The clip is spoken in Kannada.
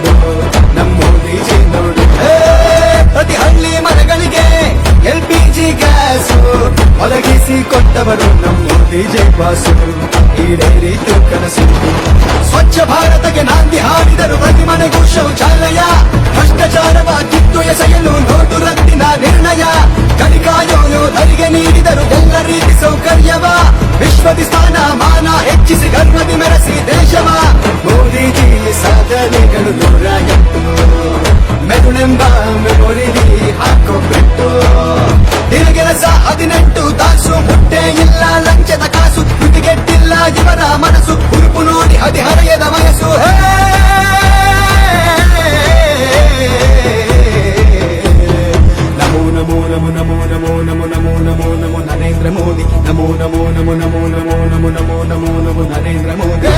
ನೋಡು ನಮ್ಮ ಮೋದಿಜಿ ನೋಡು. ಪ್ರತಿ ಹಳ್ಳಿ ಮನೆಗಳಿಗೆ LPG ಗ್ಯಾಸು ಒದಗಿಸಿ ಕೊಟ್ಟವರು ನಮ್ಮ ಮೋದಿಜಿ ಬಾಸು. ಈಡೇರಿತು ಕನಸು. ಸ್ವಚ್ಛ ಭಾರತಕ್ಕೆ ನಾಂದಿ ಹಾಡಿದರು ಪ್ರತಿ ಮನೆಗೂ ಶೌಚಾಲಯ. ಭ್ರಷ್ಟಾಚಾರವ ಕಿತ್ತು ಎಸೆಯಲು ನೋಟು ರದ್ದಿನ ನಿರ್ಣಯ. ಕಡಿಕಾಯೋ ಯೋಧರಿಗೆ ನೀಡಿದರು ಎಲ್ಲ ರೀತಿ ಸೌಕರ್ಯವ. ವಿಶ್ವದಿ ಸ್ಥಾನ ಮಾನ ಹೆಚ್ಚಿಸಿ ಗರ್ವದಿ ಮೆರೆಸಿ ದೇಶವ. ಮೋದಿಜಿ ಸಾಧನೆಗಳು 108. ಮೆದುಳೆಂಬ ಮೆಮೊರಿಲಿ ಹಾಕೋಬಿಟ್ಟು ದಿನಗೆಲಸ 18 ತಾಸು. ಮುಟ್ಟೆ ಇಲ್ಲ ಲಂಚದ ಕಾಸು. ತುಟಿಗೆಟ್ಟಿಲ್ಲ ಇವರ ಮನಸ್ಸು. ಹುರುಪು ನೋಡಿ ಹದಿಹರೆಯದ ವಯಸ್ಸು. ನಮೋ ನಮೋ ನಮೋ ನಮೋ ನಮೋ ನಮೋ ನಮೋ ನಮೋ ನಮೋ ನರೇಂದ್ರ ಮೋದಿ. ನಮೋ ನಮೋ ನಮೋ ನಮೋ ನಮೋ ನಮೋ ನಮೋ ನಮೋ ನಮೋ ನರೇಂದ್ರ ಮೋದಿ.